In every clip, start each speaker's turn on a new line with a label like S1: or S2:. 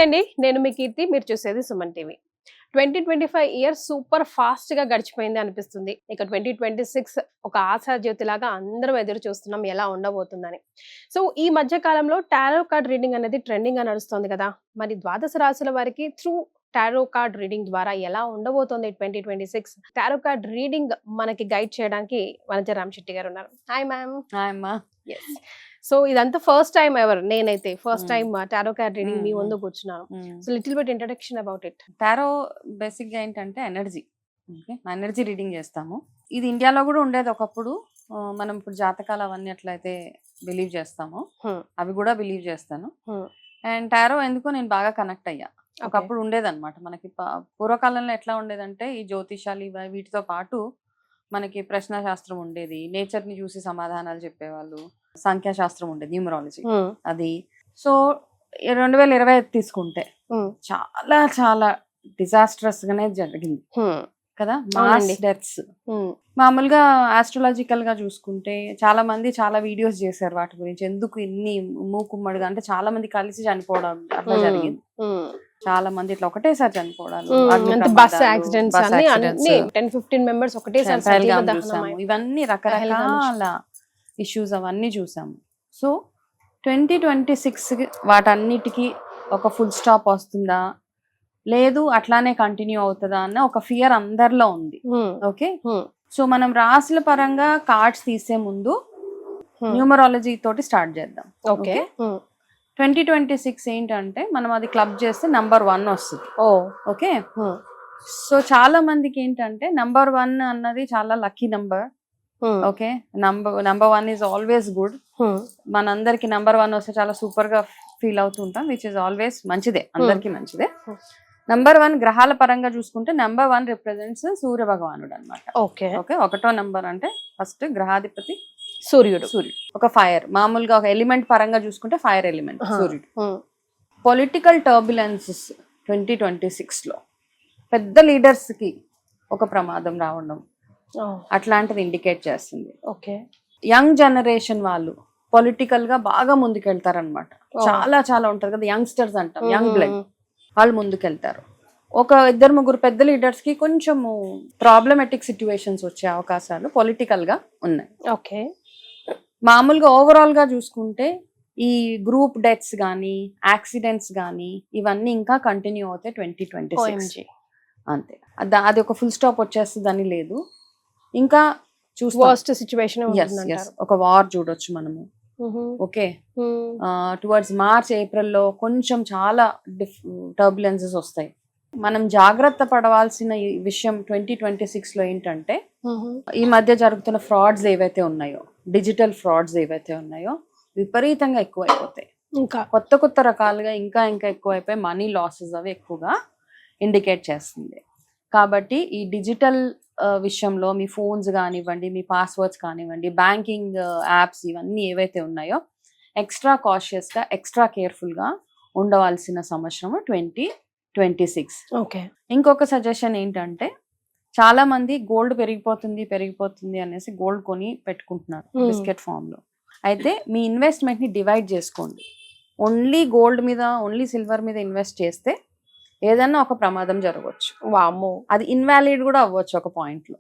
S1: అండి. నేను మీ కీర్తి. మీరు చూసేది సుమన్ టీవీ. 2025 ఇయర్ సూపర్ ఫాస్ట్‌గా గడిచిపోయింది అనిపిస్తుంది. ఇక 2026 ఒక ఆశాజ్యోతిలాగా అందరం ఎదురు చూస్తున్నాం ఎలా ఉండబోతుందని. సో, ఈ మధ్య కాలంలో టారో కార్డ్ రీడింగ్ అనేది ట్రెండింగ్‌గా నడుస్తోంది కదా! మరి ద్వాదశ రాశుల వారికి త్రూ టారో కార్డ్ రీడింగ్ ద్వారా ఎలా ఉండబోతోంది 2026? టారో కార్డ్ రీడింగ్ మనకి గైడ్ చేయడానికి వనజ రామశెట్టి గారు ఉన్నారు. Hi ma'am.
S2: హాయ్ అమ్మా.
S1: యెస్. సో ఇదంతా ఫస్ట్ టైం ఎవర్ నేనైతే first time tarot card reading మీ ముందు కూర్చున్నాను. So little bit introduction about it.
S2: Tarot basic గా ఏంటంటే ఎనర్జీ. ఓకే, ఎనర్జీ రీడింగ్ చేస్తాము. ఇది ఇండియాలో కూడా ఉండేది ఒకప్పుడు. మనం ఇప్పుడు జాతకాలు అవన్నీ ఎట్లయితే బిలీవ్ చేస్తామో అవి కూడా బిలీవ్ చేస్తాను. అండ్ టారో ఎందుకో నేను బాగా కనెక్ట్ అయ్యా. ఒకప్పుడు ఉండేదన్నమాట మనకి. పూర్వకాలంలో ఎట్లా ఉండేదంటే ఈ జ్యోతిషాలు వీటితో పాటు మనకి ప్రశ్న శాస్త్రం ఉండేది, నేచర్ ని చూసి సమాధానాలు చెప్పేవాళ్ళు, సంఖ్యాశాస్త్రం ఉండేది, న్యూమరాలజీ. అది సో 2025 తీసుకుంటే చాలా చాలా డిజాస్ట్రస్ గానే జరిగింది కదా. Mass deaths. మామూలుగా ఆస్ట్రాలజికల్ గా చూసుకుంటే చాలా మంది చాలా వీడియోస్ చేశారు వాటి గురించి, ఎందుకు ఇన్ని మూకుమ్మడిగా అంటే చాలా మంది కలిసి చనిపోవడం అట్లా జరిగింది. చాలా మంది ఇట్లా ఒకటేసారి చనిపోవడాలు,
S1: బస్ యాక్సిడెంట్స్ అన్ని 10-15 మెంబర్స్ ఒకటేసారి
S2: చూసాము. ఇవన్నీ రకరకాల ఇష్యూస్ అవన్నీ చూసాము. సో 2026 వాటన్నిటికీ ఒక ఫుల్ స్టాప్ వస్తుందా లేదు అట్లానే కంటిన్యూ అవుతుందా అన్న ఒక ఫియర్ అందరిలో ఉంది. ఓకే, సో మనం రాశుల పరంగా కార్డ్స్ తీసే ముందు న్యూమరాలజీ తోటి స్టార్ట్ చేద్దాం. ఓకే, 2026 ఏంటంటే మనం అది క్లబ్ చేస్తే నంబర్ 1 వస్తుంది. ఓకే, సో చాలా మందికి ఏంటంటే నంబర్ 1 అన్నది చాలా lucky number. Okay, number 1 is always good. మనందరికి నంబర్ 1 వస్తే చాలా సూపర్ గా ఫీల్ అవుతుంటాం, విచ్ ఇస్ ఆల్వేస్ మంచిదే, అందరికి మంచిదే. నంబర్ 1 గ్రహాల పరంగా చూసుకుంటే నంబర్ 1 రిప్రజెంట్స్ సూర్య భగవానుడు అనమాట. ఓకే, ఒకటో నంబర్ అంటే ఫస్ట్ గ్రహాధిపతి సూర్యుడు. ఒక ఫైర్, మామూలుగా ఒక ఎలిమెంట్ పరంగా చూసుకుంటే ఫైర్ ఎలిమెంట్ సూర్యుడు. పొలిటికల్ టర్బులెన్సెస్ 2026 లో పెద్ద లీడర్స్ కి ఒక ప్రమాదం రావడం అట్లాంటిది ఇండికేట్ చేస్తుంది. ఓకే, యంగ్ జనరేషన్ వాళ్ళు పొలిటికల్ గా బాగా ముందుకెళ్తారనమాట. చాలా చాలా ఉంటారు కదా యంగ్స్టర్స్ అంటాం, యంగ్ బ్లడ్, వాళ్ళు ముందుకెళ్తారు. ఒక 2-3 పెద్ద లీడర్స్ కి కొంచెము ప్రాబ్లమెటిక్ సిచ్యువేషన్స్ వచ్చే అవకాశాలు పొలిటికల్ గా ఉన్నాయి. ఓకే, మామూలుగా ఓవరాల్ గా చూసుకుంటే ఈ గ్రూప్ డెత్స్ గానీ యాక్సిడెంట్స్ గానీ ఇవన్నీ ఇంకా కంటిన్యూ అవుతాయి 2026. అంతే, అది ఒక ఫుల్ స్టాప్ వచ్చేస్తుందని లేదు. ఇంకా ఒక వార్ చూడొచ్చు మనము. ఓకే, టువర్డ్స్ మార్చ్ ఏప్రిల్లో కొంచెం చాలా టర్బులెన్సెస్ వస్తాయి. మనం జాగ్రత్త పడవలసిన విషయం 2026 లో ఏంటంటే ఈ మధ్య జరుగుతున్న ఫ్రాడ్స్ ఏవైతే ఉన్నాయో, డిజిటల్ ఫ్రాడ్స్ ఏవైతే ఉన్నాయో విపరీతంగా ఎక్కువైపోతాయి. ఇంకా కొత్త కొత్త రకాలుగా ఇంకా ఇంకా ఎక్కువైపోయి మనీ లాసెస్ అవి ఎక్కువగా ఇండికేట్ చేస్తుంది. కాబట్టి ఈ డిజిటల్ విషయంలో మీ ఫోన్స్ కానివ్వండి, మీ పాస్వర్డ్స్ కానివ్వండి, బ్యాంకింగ్ యాప్స్ ఇవన్నీ ఏవైతే ఉన్నాయో ఎక్స్ట్రా కాషియస్ గా ఎక్స్ట్రా కేర్ఫుల్ గా ఉండవలసిన సంవత్సరం 2026. ఓకే, ఇంకొక సజెషన్ ఏంటంటే చాలా మంది గోల్డ్ పెరిగిపోతుంది అనేసి గోల్డ్ కొని పెట్టుకుంటున్నారు బిస్కెట్ ఫామ్ లో. అయితే మీ ఇన్వెస్ట్మెంట్ ని డివైడ్ చేసుకోండి. ఓన్లీ గోల్డ్ మీద ఓన్లీ సిల్వర్ మీద ఇన్వెస్ట్ చేస్తే ఏదన్నా ఒక ప్రమాదం జరగవచ్చు. వామ్మో, అది ఇన్వాలిడ్ కూడా అవ్వచ్చు ఒక పాయింట్ లో.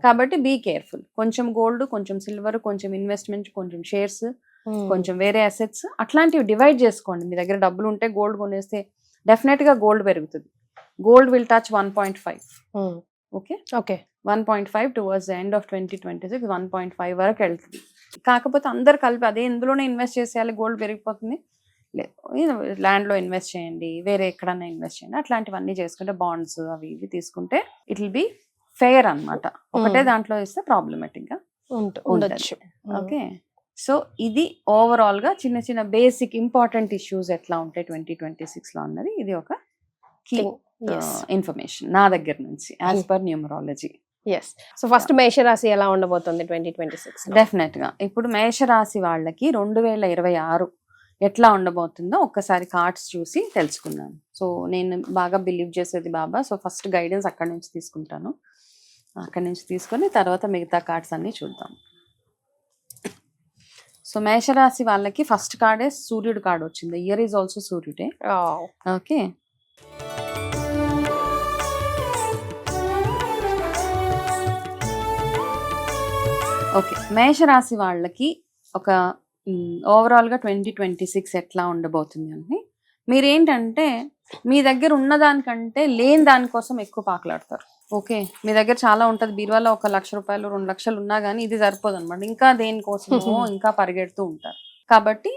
S2: కాబట్టి బీ కేర్ఫుల్. కొంచెం గోల్డ్, కొంచెం సిల్వర్, కొంచెం ఇన్వెస్ట్మెంట్, కొంచెం షేర్స్, కొంచెం వేరే అసెట్స్ అట్లాంటివి డివైడ్ చేసుకోండి. మీ దగ్గర డబ్బులు ఉంటే గోల్డ్ కొనేస్తే డెఫినెట్ గా గోల్డ్ పెరుగుతుంది. Gold will touch 1.5. Okay, 1.5 towards the end of 2026 1.5 వరకు వెళ్తుంది. కాకపోతే అందరు కలిపి అదే ఇందులోనే ఇన్వెస్ట్ చేసేయాలి, గోల్డ్ పెరిగిపోతుంది లేదు, ల్యాండ్ లో ఇన్వెస్ట్ చేయండి, వేరే ఎక్కడన్నా ఇన్వెస్ట్ చేయండి, అట్లాంటివన్నీ చేసుకుంటే బాండ్స్ అవి ఇవి తీసుకుంటే ఇట్ విల్ బి ఫెయిర్ అన్నమాట. ఒకటే దాంట్లో ఇస్తే ప్రాబ్లమేటిక్ గా ఉండొచ్చు. ఓకే, సో ఇది ఓవరాల్ గా చిన్న చిన్న బేసిక్ ఇంపార్టెంట్ ఇష్యూస్ ఎట్లా ఉంటాయి 2026 లో అన్నది ఇది ఒక కీ ఇన్ఫర్మేషన్ నా దగ్గర నుంచి as per numerology.
S1: So first మేషరాశి ఎలా ఉండబోతుంది 2026?
S2: డెఫినెట్ గా ఇప్పుడు మేషరాశి వాళ్ళకి 2026 ఎట్లా ఉండబోతుందో ఒక్కసారి కార్డ్స్ చూసి తెలుసుకున్నాను. సో నేను బాగా బిలీవ్ చేసేది బాబా. సో ఫస్ట్ గైడెన్స్ అక్కడి నుంచి తీసుకుంటాను. అక్కడి నుంచి తీసుకొని తర్వాత మిగతా కార్డ్స్ అన్ని చూద్దాం. సో మేషరాశి వాళ్ళకి ఫస్ట్ కార్డే సూర్యుడు కార్డ్ వచ్చింది. ఇయర్ ఈజ్ ఆల్సో సూర్యుడే. Okay, okay. మేషరాశి వాళ్ళకి ఒక ఓవరాల్గా 2026 ఎట్లా ఉండబోతుంది అని, మీరేంటంటే మీ దగ్గర ఉన్నదానికంటే లేని దానికోసం ఎక్కువ పాకులాడతారు. ఓకే, మీ దగ్గర చాలా ఉంటుంది, బీరువాలో 1 లక్ష రూపాయలు 2 లక్షలు ఉన్నా కానీ ఇది సరిపోదు అనమాట, ఇంకా దేనికోసమో ఇంకా పరిగెడుతూ ఉంటారు. కాబట్టి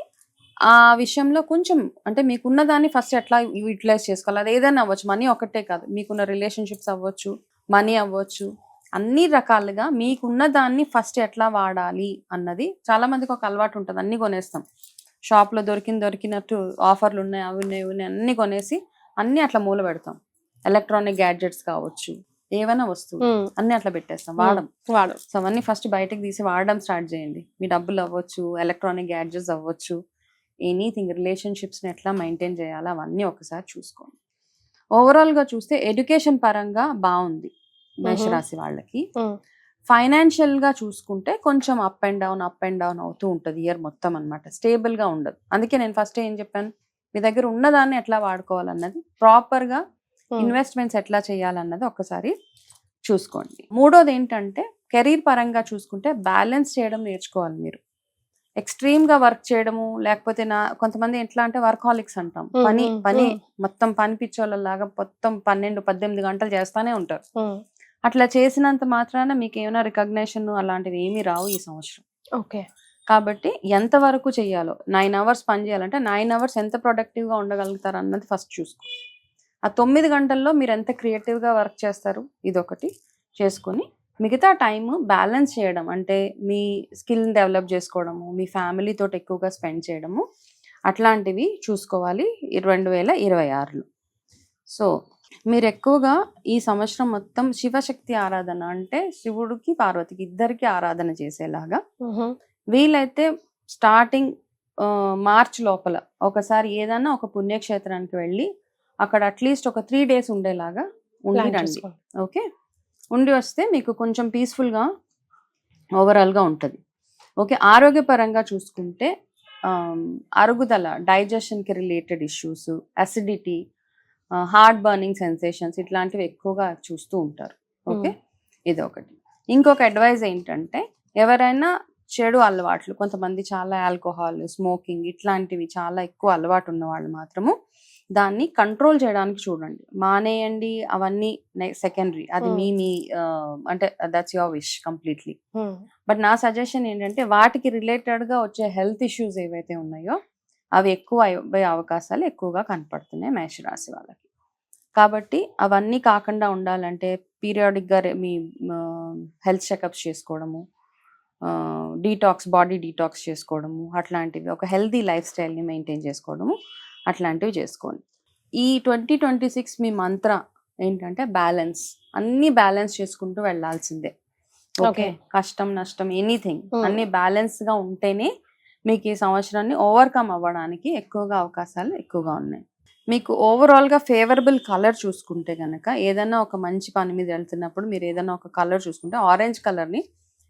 S2: ఆ విషయంలో కొంచెం అంటే మీకున్న దాన్ని ఫస్ట్ ఎట్లా యూటిలైజ్ చేసుకోవాలి, అది ఏదైనా అవ్వచ్చు, మనీ ఒకటే కాదు, మీకున్న రిలేషన్షిప్స్ అవ్వచ్చు, మనీ అవ్వచ్చు, అన్ని రకాలుగా మీకున్న దాన్ని ఫస్ట్ ఎట్లా వాడాలి అన్నది. చాలా మందికి ఒక అలవాటు ఉంటుంది, అన్ని కొనేస్తాం, షాప్లో దొరికినట్టు ఆఫర్లు ఉన్నాయి, అవి ఉన్నాయి, ఇవి ఉన్నాయి, అన్ని కొనేసి అన్ని అట్లా మూల పెడతాం. ఎలక్ట్రానిక్ గ్యాడ్జెట్స్ కావచ్చు, ఏవైనా వస్తువు అన్ని అట్లా పెట్టేస్తాం, వాడం. సో అవన్నీ ఫస్ట్ బయటకు తీసి వాడడం స్టార్ట్ చేయండి. మీ డబ్బులు అవ్వచ్చు, ఎలక్ట్రానిక్ గ్యాడ్జెట్స్ అవ్వచ్చు, ఎనీథింగ్, రిలేషన్షిప్స్ని ఎట్లా మెయింటైన్ చేయాలో అవన్నీ ఒకసారి చూసుకోండి. ఓవరాల్గా చూస్తే ఎడ్యుకేషన్ పరంగా బాగుంది మేషరాశి వాళ్ళకి. ఫైనాన్షియల్ గా చూసుకుంటే కొంచెం అప్ అండ్ డౌన్ అవుతూ ఉంటుంది ఇయర్ మొత్తం అనమాట, స్టేబుల్ గా ఉండదు. అందుకే నేను ఫస్ట్ ఏం చెప్పాను, మీ దగ్గర ఉన్నదాన్ని ఎట్లా వాడుకోవాలన్నది, ప్రాపర్ గా ఇన్వెస్ట్మెంట్స్ ఎట్లా చేయాలన్నది ఒకసారి చూసుకోండి. మూడోది ఏంటంటే కెరీర్ పరంగా చూసుకుంటే బ్యాలెన్స్ చేయడం నేర్చుకోవాలి మీరు. ఎక్స్ట్రీమ్ గా వర్క్ చేయడము, లేకపోతే కొంతమంది ఎట్లా అంటే వర్కాలిక్స్ అంటాం, పని మొత్తం పని పిచ్చోళ్ళలాగా మొత్తం 12-18 గంటలు చేస్తానే ఉంటారు. అట్లా చేసినంత మాత్రాన మీకు ఏమైనా రికగ్నేషన్ అలాంటివి ఏమీ రావు ఈ సంవత్సరం.
S1: ఓకే,
S2: కాబట్టి ఎంత వరకు చేయాలో, 9 hours పని చేయాలంటే 9 hours ఎంత ప్రొడక్టివ్గా ఉండగలుగుతారు అన్నది ఫస్ట్ చూసుకో. ఆ 9 గంటల్లో మీరు ఎంత క్రియేటివ్గా వర్క్ చేస్తారు ఇదొకటి చేసుకొని, మిగతా టైం బ్యాలెన్స్ చేయడం అంటే మీ స్కిల్ని డెవలప్ చేసుకోవడము, మీ ఫ్యామిలీతో ఎక్కువగా స్పెండ్ చేయడము, అట్లాంటివి చూసుకోవాలి 2026లో. సో మీరు ఎక్కువగా ఈ సంవత్సరం మొత్తం శివశక్తి ఆరాధన అంటే శివుడికి పార్వతికి ఇద్దరికి ఆరాధన చేసేలాగా, వీలైతే స్టార్టింగ్ మార్చ్ లోపల ఒకసారి ఏదైనా ఒక పుణ్యక్షేత్రానికి వెళ్ళి అక్కడ అట్లీస్ట్ ఒక 3 days ఉండేలాగా ఉండి రండి. ఓకే, ఉండి వస్తే మీకు కొంచెం పీస్ఫుల్గా ఓవరాల్గా ఉంటుంది. ఓకే, ఆరోగ్యపరంగా చూసుకుంటే అరుగుదల, డైజెషన్కి related issues, acidity, heart burning sensations ఇట్లాంటివి ఎక్కువగా చూస్తూ ఉంటారు. ఓకే, ఇది ఒకటి. ఇంకొక అడ్వైజ్ ఏంటంటే ఎవరైనా చెడు అలవాట్లు, కొంతమంది చాలా ఆల్కహాల్, స్మోకింగ్ ఇట్లాంటివి చాలా ఎక్కువ అలవాటు ఉన్న వాళ్ళు మాత్రము దాన్ని కంట్రోల్ చేయడానికి చూడండి, మానేయండి. అవన్నీ సెకండరీ, అది మీ అంటే that's your wish completely. But నా సజెషన్ ఏంటంటే వాటికి రిలేటెడ్గా వచ్చే హెల్త్ ఇష్యూస్ ఏవైతే ఉన్నాయో అవి ఎక్కువ అయ్యే అవకాశాలు ఎక్కువగా కనపడుతున్నాయి మేషరాశి వాళ్ళకి. కాబట్టి అవన్నీ కాకుండా ఉండాలంటే పీరియాడిక్గా మీ హెల్త్ చెకప్స్ చేసుకోవడము, బాడీ డీటాక్స్ చేసుకోవడము, అట్లాంటివి, ఒక హెల్తీ లైఫ్ స్టైల్ని మెయింటైన్ చేసుకోవడము, అట్లాంటివి చేసుకోండి. ఈ 2026 మీ మంత్ర ఏంటంటే బ్యాలెన్స్, అన్ని బ్యాలెన్స్ చేసుకుంటూ వెళ్ళాల్సిందే. ఓకే, కష్టం నష్టం ఎనీథింగ్ అన్ని బ్యాలెన్స్గా ఉంటేనే మీకు ఈ సంవత్సరాన్ని ఓవర్కమ్ అవ్వడానికి ఎక్కువగా అవకాశాలు ఎక్కువగా ఉన్నాయి. మీకు ఓవరాల్గా ఫేవరబుల్ కలర్ చూసుకుంటే కనుక, ఏదైనా ఒక మంచి పని మీద వెళ్తున్నప్పుడు మీరు ఏదైనా ఒక కలర్ చూసుకుంటే ఆరెంజ్ కలర్ని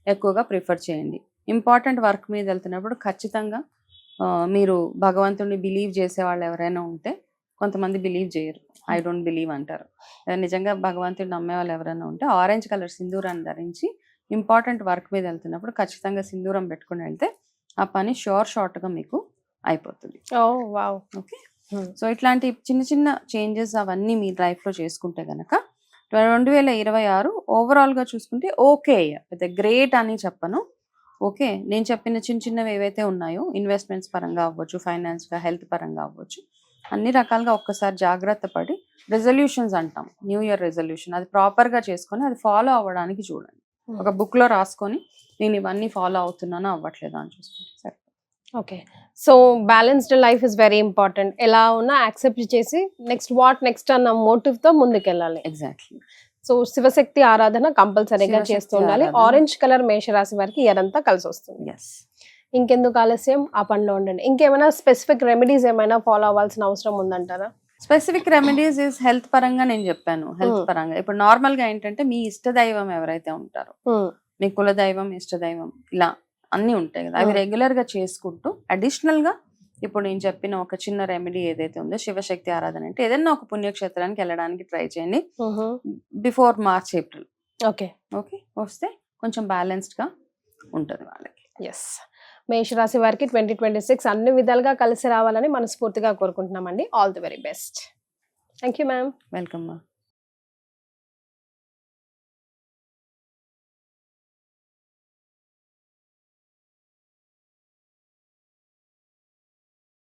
S2: ఎక్కువగా ప్రిఫర్ చేయండి. ఇంపార్టెంట్ వర్క్ మీద వెళ్తున్నప్పుడు ఖచ్చితంగా మీరు భగవంతుడిని బిలీవ్ చేసే వాళ్ళు ఎవరైనా ఉంటే, కొంతమంది బిలీవ్ చేయరు, ఐ డోంట్ బిలీవ్ అంటారు. నిజంగా భగవంతుడిని నమ్మే వాళ్ళు ఎవరైనా ఉంటే ఆరెంజ్ కలర్ సింధూరాన్ని ధరించి ఇంపార్టెంట్ వర్క్ మీద వెళ్తున్నప్పుడు ఖచ్చితంగా సింధూరం పెట్టుకుని వెళ్తే ఆ పని షార్ట్గా మీకు అయిపోతుంది. ఓకే, సో ఇట్లాంటి చిన్న చిన్న చేంజెస్ అవన్నీ మీ లైఫ్లో చేసుకుంటే కనుక 2026 ఓవరాల్గా చూసుకుంటే ఓకే, పెద్ద గ్రేట్ అని చెప్పను. ఓకే, నేను చెప్పిన చిన్న చిన్నవి ఏవైతే ఉన్నాయో ఇన్వెస్ట్మెంట్స్ పరంగా అవ్వచ్చు, ఫైనాన్స్గా, హెల్త్ పరంగా అవ్వచ్చు, అన్ని రకాలుగా ఒక్కసారి జాగ్రత్త పడి రెజల్యూషన్స్ అంటాం, న్యూ ఇయర్ రెజల్యూషన్, అది ప్రాపర్గా చేసుకొని అది ఫాలో అవ్వడానికి చూడండి. ఒక బుక్లో రాసుకొని నేను ఇవన్నీ ఫాలో అవుతున్నానో అవ్వట్లేదా అని చూసుకుంటే సరే.
S1: Okay, so balanced life is very important. ఎలా ఉన్నా యాక్సెప్ట్ చేసి నెక్స్ట్ అన్న మోటివ్తో ముందుకెళ్ళాలి.
S2: ఎగ్జాక్ట్లీ.
S1: సో శివశక్తి ఆరాధన కంపల్సరీగా చేస్తూ ఉండాలి. ఆరెంజ్ కలర్ మేషరాశి వారికి ఇయర్ అంతా కలిసి వస్తుంది. ఇంకెందుకు ఆలస్యం, ఆ పనిలో ఉండండి. ఇంకేమైనా స్పెసిఫిక్ రెమెడీస్ ఏమైనా ఫాలో అవ్వాల్సిన అవసరం ఉందంటారా?
S2: స్పెసిఫిక్ రెమెడీస్ ఇస్ హెల్త్ పరంగా నేను చెప్పాను. హెల్త్ పరంగా ఇప్పుడు నార్మల్ గా ఏంటంటే మీ ఇష్ట దైవం ఎవరైతే ఉంటారో, మీ కుల దైవం, ఇష్ట దైవం, ఇలా అన్నీ ఉంటాయి కదా, అవి రెగ్యులర్ గా చేసుకుంటూ అడిషనల్ గా ఇప్పుడు నేను చెప్పిన ఒక చిన్న రెమెడీ ఏదైతే ఉందో శివశక్తి ఆరాధన, అంటే ఏదైనా ఒక పుణ్యక్షేత్రానికి వెళ్ళడానికి ట్రై చేయండి before March April.
S1: Okay.
S2: Okay, వస్తే కొంచెం బ్యాలెన్స్డ్ గా ఉంటుంది వాళ్ళకి.
S1: ఎస్, మేషరాశి వారికి 2026 అన్ని విధాలుగా కలిసి రావాలని మనస్ఫూర్తిగా కోరుకుంటున్నామండి. All the very best. Thank you ma'am.
S2: Welcome మా.